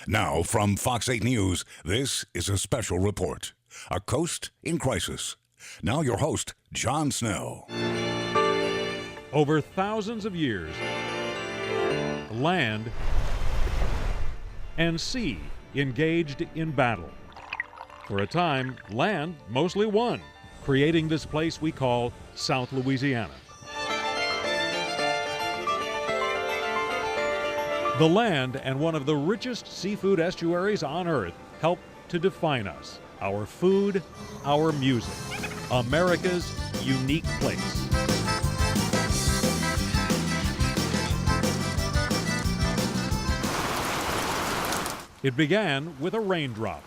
Now, from Fox 8 News, this is a special report. A coast in crisis. Now, your host, John Snell. Over thousands of years, land and sea engaged in battle. For a time, land mostly won, creating this place we call South Louisiana. The land and one of the richest seafood estuaries on Earth help to define us, our food, our music, America's unique place. It began with a raindrop.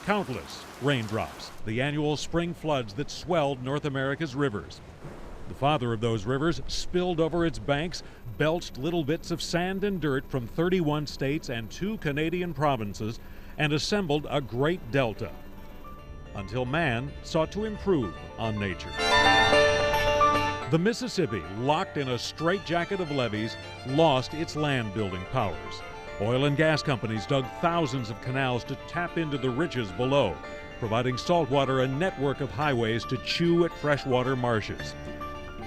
Countless raindrops, the annual spring floods that swelled North America's rivers. The father of those rivers spilled over its banks, belched little bits of sand and dirt from 31 states and 2 Canadian provinces, and assembled a great delta. Until man sought to improve on nature. The Mississippi, locked in a straitjacket of levees, lost its land-building powers. Oil and gas companies dug thousands of canals to tap into the riches below, providing saltwater a network of highways to chew at freshwater marshes.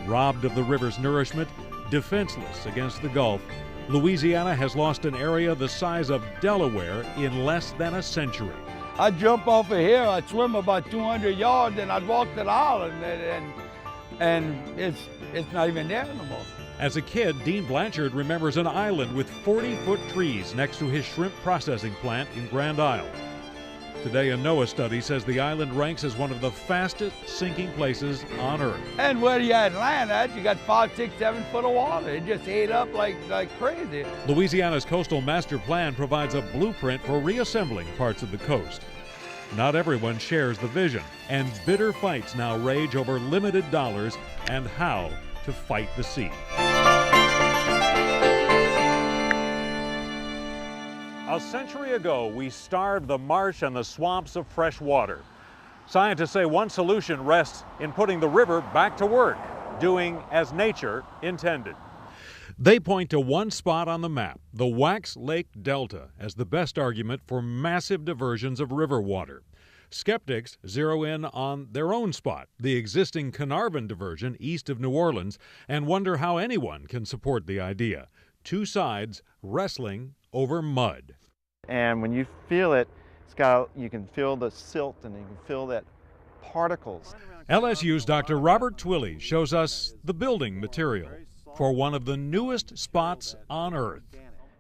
Robbed of the river's nourishment, defenseless against the Gulf, Louisiana has lost an area the size of Delaware in less than a century. I'd jump off of here, I'd swim about 200 yards, and I'd walk to the island, and it's not even there no more. As a kid, Dean Blanchard remembers an island with 40-foot trees next to his shrimp processing plant in Grand Isle. Today, a NOAA study says the island ranks as one of the fastest sinking places on Earth. And where you had land at, you got 5, 6, 7 foot of water. It just ate up like crazy. Louisiana's coastal master plan provides a blueprint for reassembling parts of the coast. Not everyone shares the vision, and bitter fights now rage over limited dollars and how to fight the sea. A century ago, we starved the marsh and the swamps of fresh water. Scientists say one solution rests in putting the river back to work, doing as nature intended. They point to one spot on the map, the Wax Lake Delta, as the best argument for massive diversions of river water. Skeptics zero in on their own spot, the existing Carnarvon diversion east of New Orleans, and wonder how anyone can support the idea. Two sides wrestling over mud. And when you feel it, you can feel the silt and you can feel that particles. LSU's Dr. Robert Twilley shows us the building material for one of the newest spots on Earth.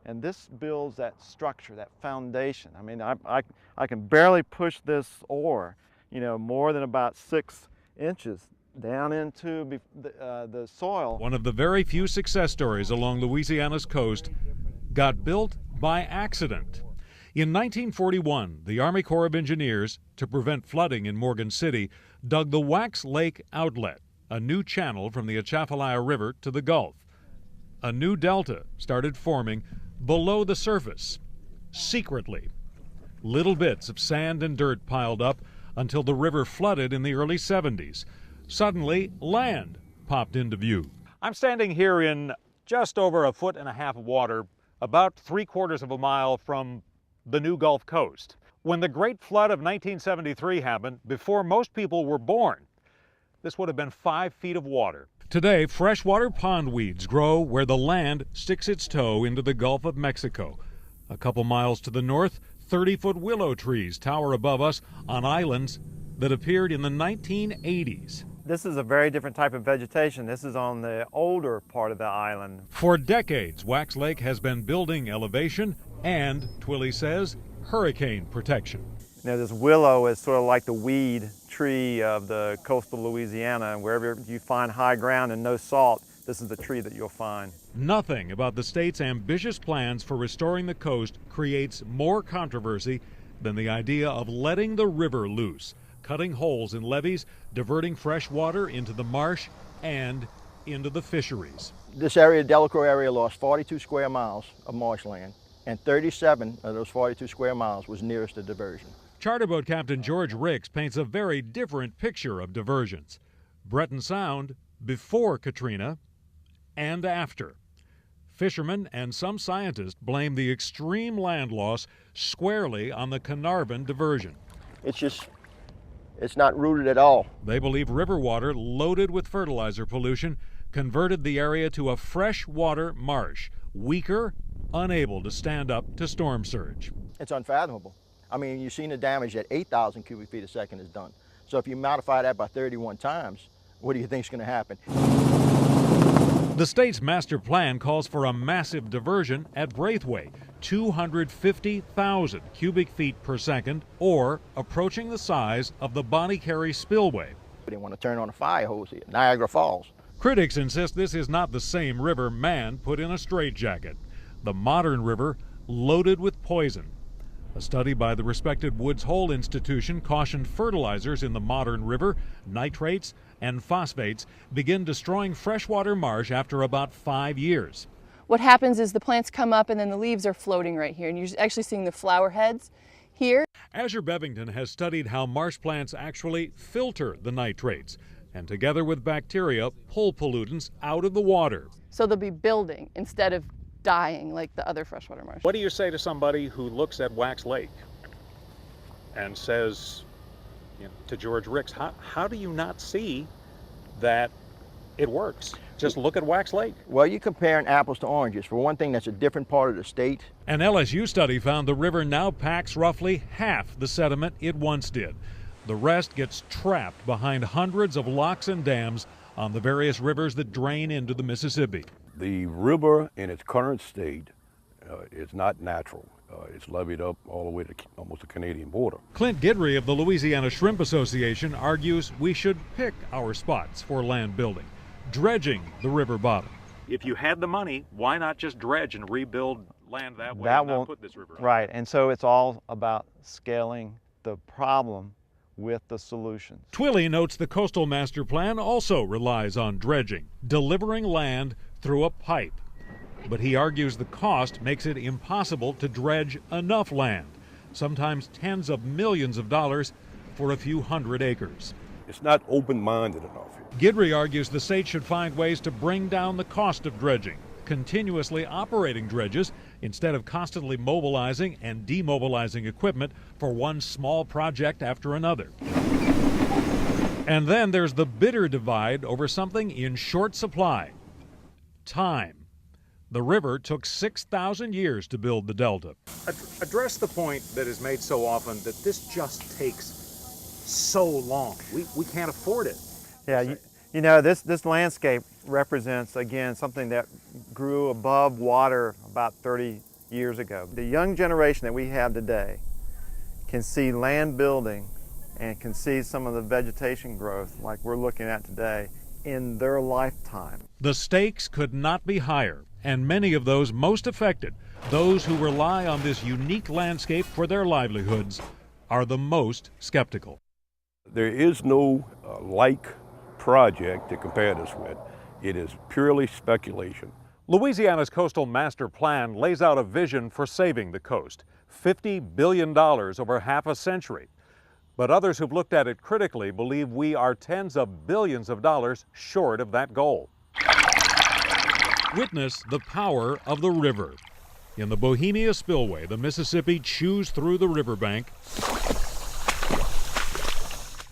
And this builds that structure, that foundation. I mean, I can barely push this ore, more than about 6 inches down into the soil. One of the very few success stories along Louisiana's coast got built by accident. In 1941, the Army Corps of Engineers, to prevent flooding in Morgan City, dug the Wax Lake Outlet, a new channel from the Atchafalaya River to the Gulf. A new delta started forming below the surface, secretly. Little bits of sand and dirt piled up until the river flooded in the early 70s. Suddenly, land popped into view. I'm standing here in just over 1.5 feet of water, about 3/4 of a mile from the new Gulf Coast. When the Great Flood of 1973 happened, before most people were born, this would have been 5 feet of water. Today, freshwater pondweeds grow where the land sticks its toe into the Gulf of Mexico. A couple miles to the north, 30-foot willow trees tower above us on islands that appeared in the 1980s. This is a very different type of vegetation. This is on the older part of the island. For decades, Wax Lake has been building elevation and, Twilley says, hurricane protection. This willow is sort of like the weed tree of the coastal Louisiana, and wherever you find high ground and no salt, this is the tree that you'll find. Nothing about the state's ambitious plans for restoring the coast creates more controversy than the idea of letting the river loose, cutting holes in levees, diverting fresh water into the marsh and into the fisheries. This area, Delacroix area, lost 42 square miles of marshland, and 37 of those 42 square miles was nearest the diversion. Charter boat captain George Ricks paints a very different picture of diversions. Breton Sound before Katrina and after. Fishermen and some scientists blame the extreme land loss squarely on the Carnarvon diversion. It's not rooted at all. They believe river water loaded with fertilizer pollution converted the area to a freshwater marsh, weaker, unable to stand up to storm surge. It's unfathomable. I mean, you've seen the damage that 8,000 cubic feet a second has done. So if you multiply that by 31 times, what do you think is going to happen? The state's master plan calls for a massive diversion at Braithwaite, 250,000 cubic feet per second, or approaching the size of the Bonnie Carey spillway. They want to turn on a fire hose here, Niagara Falls. Critics insist this is not the same river man put in a straitjacket. The modern river loaded with poison. A study by the respected Woods Hole Institution cautioned fertilizers in the modern river, nitrates and phosphates, begin destroying freshwater marsh after about 5 years. What happens is the plants come up and then the leaves are floating right here, and you're actually seeing the flower heads here. Azure Bevington has studied how marsh plants actually filter the nitrates and, together with bacteria, pull pollutants out of the water. So they'll be building instead of dying like the other freshwater marsh. What do you say to somebody who looks at Wax Lake and says, to George Ricks, how do you not see that it works? Just look at Wax Lake. Well, you're comparing apples to oranges. For one thing, that's a different part of the state. An LSU study found the river now packs roughly half the sediment it once did. The rest gets trapped behind hundreds of locks and dams on the various rivers that drain into the Mississippi. The river in its current state is not natural. It's levied up all the way to almost the Canadian border. Clint Guidry of the Louisiana Shrimp Association argues we should pick our spots for land building, dredging the river bottom. If you had the money, why not just dredge and rebuild land that way and not put this river up? Right, and so it's all about scaling the problem with the solutions. Twilley notes the Coastal Master Plan also relies on dredging, delivering land through a pipe. But he argues the cost makes it impossible to dredge enough land, sometimes tens of millions of dollars for a few hundred acres. It's not open-minded enough. Guidry argues the state should find ways to bring down the cost of dredging, continuously operating dredges instead of constantly mobilizing and demobilizing equipment for one small project after another. And then there's the bitter divide over something in short supply: time. The river took 6,000 years to build the delta. Address the point that is made so often that this just takes so long. We can't afford it. Yeah, you know, this landscape represents, again, something that grew above water about 30 years ago. The young generation that we have today can see land building and can see some of the vegetation growth like we're looking at today in their lifetime. The stakes could not be higher, and many of those most affected, those who rely on this unique landscape for their livelihoods, are the most skeptical. There is no like project to compare this with. It is purely speculation. Louisiana's Coastal Master Plan lays out a vision for saving the coast, $50 billion over half a century. But others who've looked at it critically believe we are tens of billions of dollars short of that goal. Witness the power of the river. In the Bohemia Spillway, the Mississippi chews through the riverbank,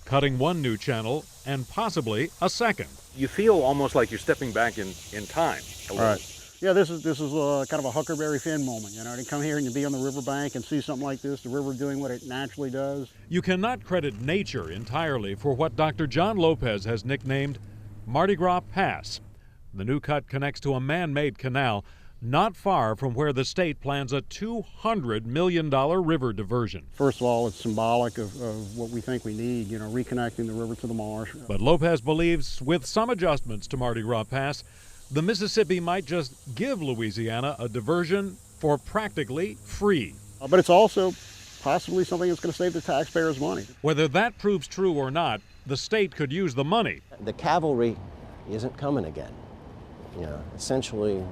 cutting one new channel and possibly a second. You feel almost like you're stepping back in time. All right. Yeah, this is kind of a Huckleberry Finn moment, you know, to come here and to be on the riverbank and see something like this, the river doing what it naturally does. You cannot credit nature entirely for what Dr. John Lopez has nicknamed Mardi Gras Pass. The new cut connects to a man-made canal not far from where the state plans a $200 million river diversion. First of all, it's symbolic of what we think we need, you know, reconnecting the river to the marsh. But Lopez believes with some adjustments to Mardi Gras Pass, the Mississippi might just give Louisiana a diversion for practically free. But it's also possibly something that's going to save the taxpayers money. Whether that proves true or not, the state could use the money. The cavalry isn't coming again. You know, essentially,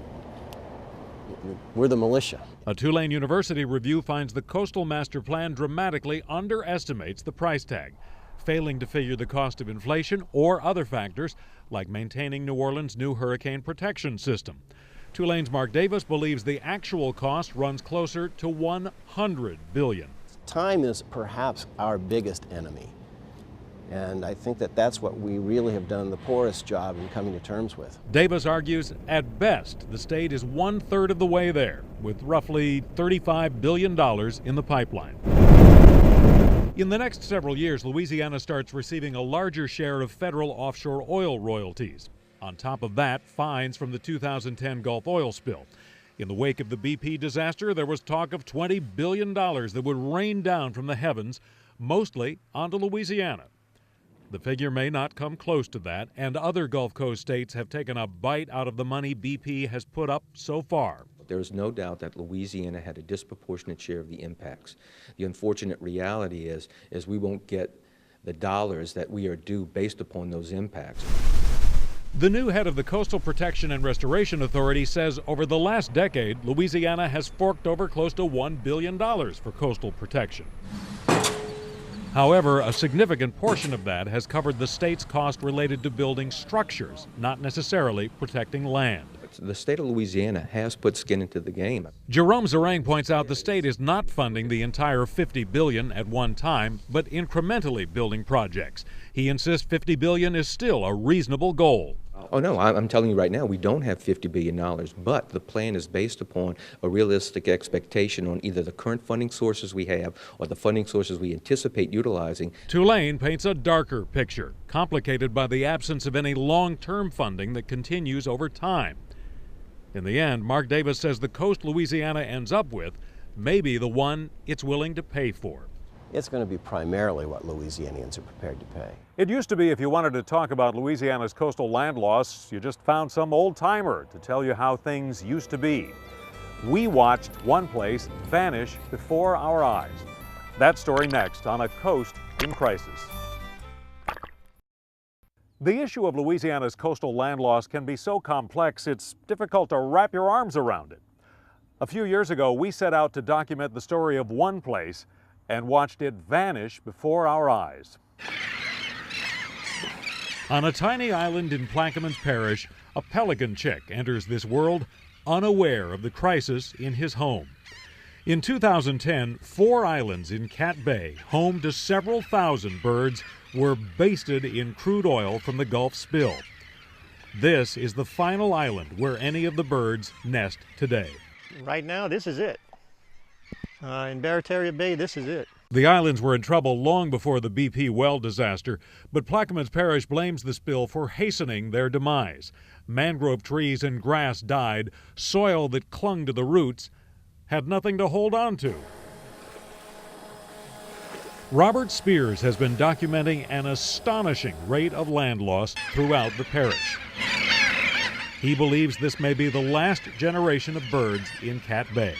we're the militia. A Tulane University review finds the Coastal Master Plan dramatically underestimates the price tag, failing to figure the cost of inflation or other factors like maintaining New Orleans' new hurricane protection system. Tulane's Mark Davis believes the actual cost runs closer to $100 billion. Time is perhaps our biggest enemy. And I think that that's what we really have done the poorest job in coming to terms with. Davis argues, at best, the state is 1/3 of the way there, with roughly $35 billion in the pipeline. In the next several years, Louisiana starts receiving a larger share of federal offshore oil royalties. On top of that, fines from the 2010 Gulf oil spill. In the wake of the BP disaster, there was talk of $20 billion that would rain down from the heavens, mostly onto Louisiana. The figure may not come close to that, and other Gulf Coast states have taken a bite out of the money BP has put up so far. There's no doubt that Louisiana had a disproportionate share of the impacts. The unfortunate reality is we won't get the dollars that we are due based upon those impacts. The new head of the Coastal Protection and Restoration Authority says over the last decade, Louisiana has forked over close to $1 billion for coastal protection. However, a significant portion of that has covered the state's cost related to building structures, not necessarily protecting land. The state of Louisiana has put skin into the game. Jerome Zarang points out the state is not funding the entire $50 billion at one time, but incrementally building projects. He insists $50 billion is still a reasonable goal. Oh, no, I'm telling you right now, we don't have $50 billion, but the plan is based upon a realistic expectation on either the current funding sources we have or the funding sources we anticipate utilizing. Tulane paints a darker picture, complicated by the absence of any long-term funding that continues over time. In the end, Mark Davis says the coast Louisiana ends up with may be the one it's willing to pay for. It's going to be primarily what Louisianians are prepared to pay. It used to be if you wanted to talk about Louisiana's coastal land loss, you just found some old-timer to tell you how things used to be. We watched one place vanish before our eyes. That story next on A Coast in Crisis. The issue of Louisiana's coastal land loss can be so complex it's difficult to wrap your arms around it. A few years ago, we set out to document the story of one place and watched it vanish before our eyes. On a tiny island in Plaquemines Parish, a pelican chick enters this world unaware of the crisis in his home. In 2010, 4 islands in Cat Bay, home to several thousand birds, were basted in crude oil from the Gulf spill. This is the final island where any of the birds nest today. Right now, this is it. In Barataria Bay, this is it. The islands were in trouble long before the BP well disaster, but Plaquemines Parish blames the spill for hastening their demise. Mangrove trees and grass died, soil that clung to the roots had nothing to hold on to. Robert Spears has been documenting an astonishing rate of land loss throughout the parish. He believes this may be the last generation of birds in Cat Bay.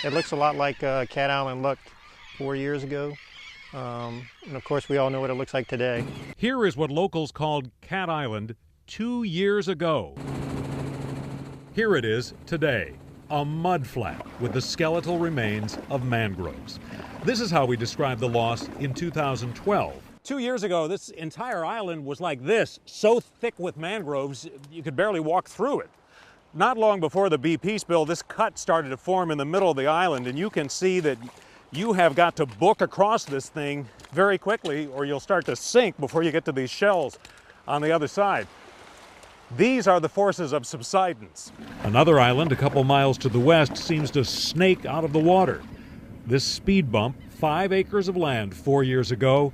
It looks a lot like Cat Island looked 4 years ago. And of course, we all know what it looks like today. Here is what locals called Cat Island 2 years ago. Here it is today, a mudflat with the skeletal remains of mangroves. This is how we described the loss in 2012. 2 years ago, this entire island was like this, so thick with mangroves, you could barely walk through it. Not long before the BP spill, this cut started to form in the middle of the island, and you can see that you have got to book across this thing very quickly or you'll start to sink before you get to these shells on the other side. These are the forces of subsidence. Another island a couple miles to the west seems to snake out of the water. This speed bump, 5 acres of land 4 years ago,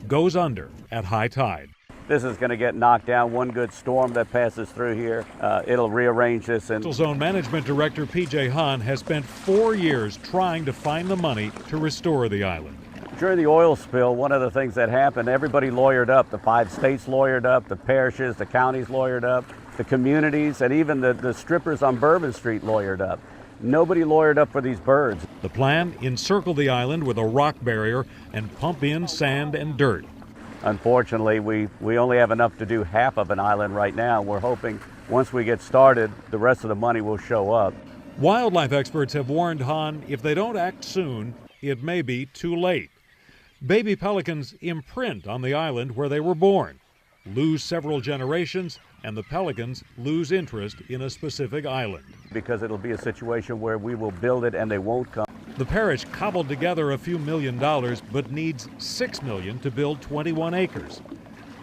goes under at high tide. This is going to get knocked down. One good storm that passes through here, it'll rearrange this. Coastal Zone Management Director P.J. Hahn has spent 4 years trying to find the money to restore the island. During the oil spill, one of the things that happened, everybody lawyered up. The 5 states lawyered up, the parishes, the counties lawyered up, the communities, and even the strippers on Bourbon Street lawyered up. Nobody lawyered up for these birds. The plan, encircle the island with a rock barrier and pump in sand and dirt. Unfortunately, we only have enough to do half of an island right now. We're hoping once we get started, the rest of the money will show up. Wildlife experts have warned Hahn if they don't act soon, it may be too late. Baby pelicans imprint on the island where they were born, lose several generations, and the Pelicans lose interest in a specific island. Because it'll be a situation where we will build it and they won't come. The parish cobbled together a few $1 million, but needs $6 million to build 21 acres.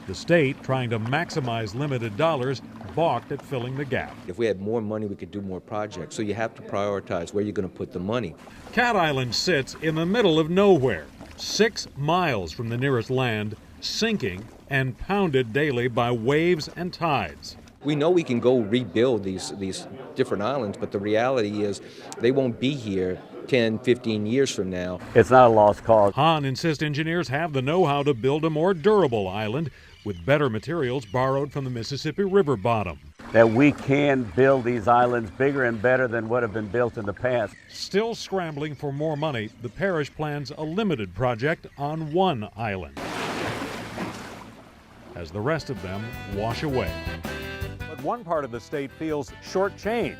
The state, trying to maximize limited dollars, balked at filling the gap. If we had more money, we could do more projects. So you have to prioritize where you're going to put the money. Cat Island sits in the middle of nowhere, 6 miles from the nearest land, sinking and pounded daily by waves and tides. We know we can go rebuild these different islands, but the reality is they won't be here 10, 15 years from now. It's not a lost cause. Hahn insists engineers have the know-how to build a more durable island with better materials borrowed from the Mississippi River bottom. That we can build these islands bigger and better than what have been built in the past. Still scrambling for more money, the parish plans a limited project on one island, as the rest of them wash away. But one part of the state feels shortchanged.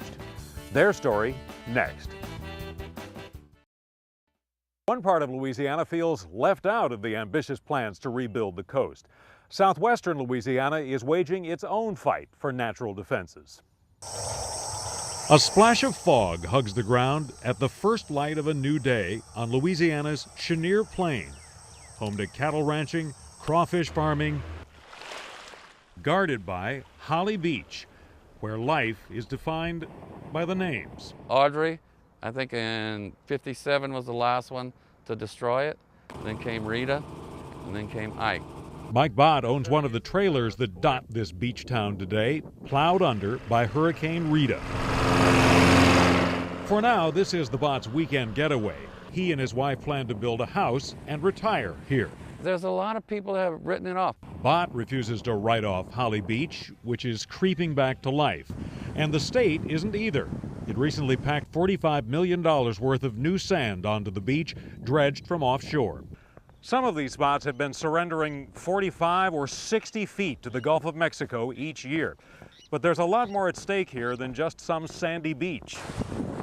Their story next. One part of Louisiana feels left out of the ambitious plans to rebuild the coast. Southwestern Louisiana is waging its own fight for natural defenses. A splash of fog hugs the ground at the first light of a new day on Louisiana's Chenier Plain, home to cattle ranching, crawfish farming, guarded by Holly Beach, where life is defined by the names. Audrey, I think in '57 was the last one to destroy it. Then came Rita, and then came Ike. Mike Bott owns one of the trailers that dot this beach town today, plowed under by Hurricane Rita. For now, this is the Bott's weekend getaway. He and his wife plan to build a house and retire here. There's a lot of people that have written it off. Bott refuses to write off Holly Beach, which is creeping back to life. And the state isn't either. It recently packed $45 million worth of new sand onto the beach, dredged from offshore. Some of these spots have been surrendering 45 or 60 feet to the Gulf of Mexico each year. But there's a lot more at stake here than just some sandy beach.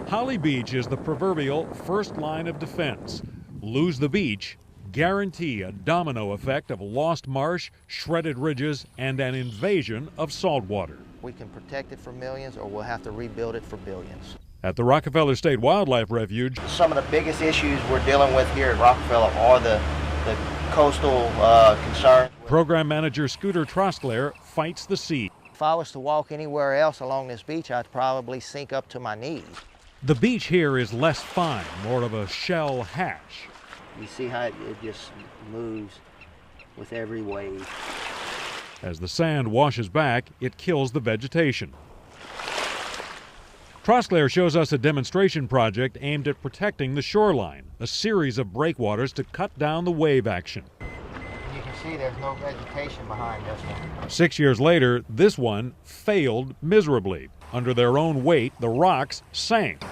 Holly Beach is the proverbial first line of defense. Lose the beach, guarantee a domino effect of lost marsh, shredded ridges, and an invasion of saltwater. We can protect it for millions, or we'll have to rebuild it for billions. At the Rockefeller State Wildlife Refuge, some of the biggest issues we're dealing with here at Rockefeller are the coastal concerns. Program manager Scooter Trosclair fights the sea. If I was to walk anywhere else along this beach, I'd probably sink up to my knees. The beach here is less fine, more of a shell hash. You see how it just moves with every wave. As the sand washes back, it kills the vegetation. Trosclair shows us a demonstration project aimed at protecting the shoreline, a series of breakwaters to cut down the wave action. You can see there's no vegetation behind this one. 6 years later, this one failed miserably. Under their own weight, the rocks sank.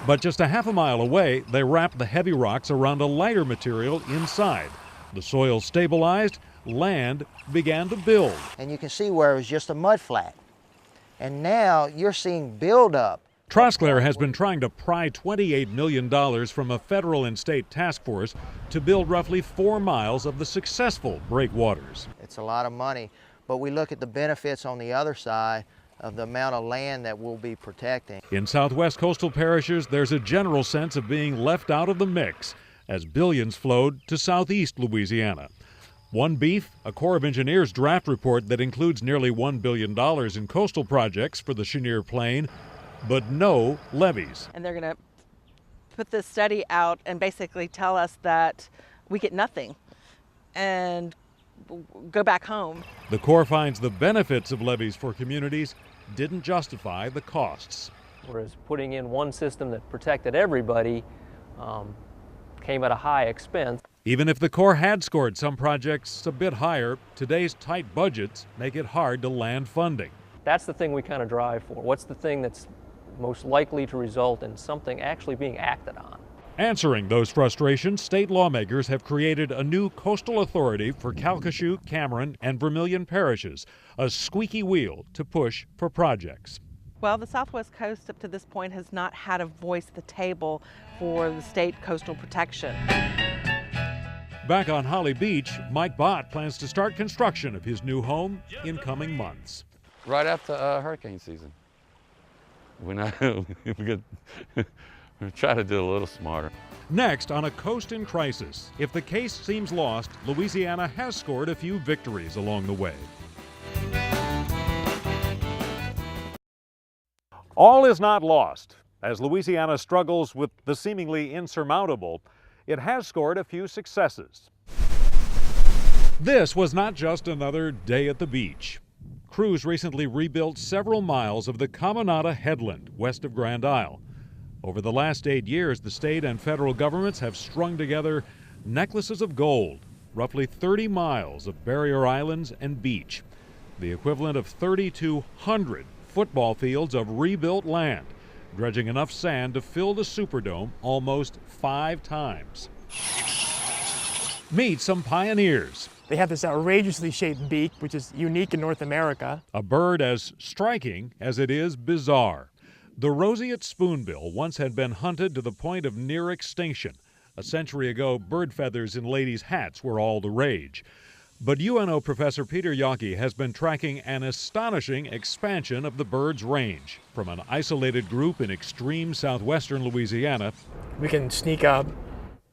But just a half a mile away, they wrapped the heavy rocks around a lighter material inside. The soil stabilized, land began to build. And you can see where it was just a mud flat. And now you're seeing buildup. Trosclair has been trying to pry $28 million from a federal and state task force to build roughly 4 miles of the successful breakwaters. It's a lot of money, but we look at the benefits on the other side of the amount of land that we'll be protecting. In southwest coastal parishes, there's a general sense of being left out of the mix as billions flowed to southeast Louisiana. One Beef, a Corps of Engineers draft report that includes nearly $1 billion in coastal projects for the Chenier Plain, but no levees. And they're going to put this study out and basically tell us that we get nothing and go back home. The Corps finds the benefits of levees for communities didn't justify the costs. Whereas putting in one system that protected everybody came at a high expense. Even if the Corps had scored some projects a bit higher, today's tight budgets make it hard to land funding. That's the thing we kind of drive for. What's the thing that's most likely to result in something actually being acted on? Answering those frustrations, state lawmakers have created a new coastal authority for Calcasieu, Cameron, and Vermilion parishes, a squeaky wheel to push for projects. Well, the Southwest Coast up to this point has not had a voice at the table for the state coastal protection. Back on Holly Beach, Mike Bott plans to start construction of his new home in coming months. right after hurricane season. We could try to do a little smarter. Next, on A Coast in Crisis, if the case seems lost, Louisiana has scored a few victories along the way. All is not lost. As Louisiana struggles with the seemingly insurmountable, it has scored a few successes. This was not just another day at the beach. Crews recently rebuilt several miles of the Caminada Headland west of Grand Isle. Over the last 8 years, the state and federal governments have strung together necklaces of gold, roughly 30 miles of barrier islands and beach, the equivalent of 3,200 football fields of rebuilt land, dredging enough sand to fill the Superdome almost 5 times. Meet some pioneers. They have this outrageously shaped beak, which is unique in North America. A bird as striking as it is bizarre. The roseate spoonbill once had been hunted to the point of near extinction. A century ago, bird feathers in ladies' hats were all the rage. But UNO professor Peter Yockey has been tracking an astonishing expansion of the bird's range. From an isolated group in extreme southwestern Louisiana, We can sneak up.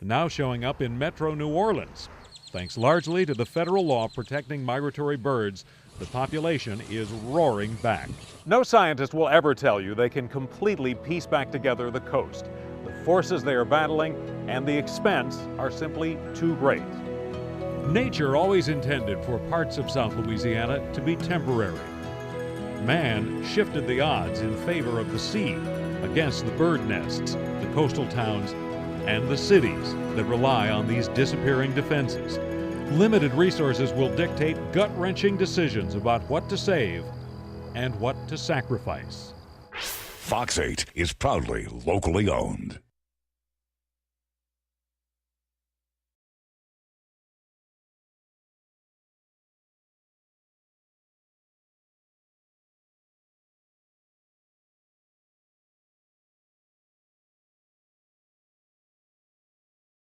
now showing up in metro New Orleans. Thanks largely to the federal law protecting migratory birds, the population is roaring back. No scientist will ever tell you they can completely piece back together the coast. The forces they are battling and the expense are simply too great. Nature always intended for parts of South Louisiana to be temporary. Man shifted the odds in favor of the sea against the bird nests, the coastal towns, and the cities that rely on these disappearing defenses. Limited resources will dictate gut-wrenching decisions about what to save and what to sacrifice. Fox 8 is proudly locally owned.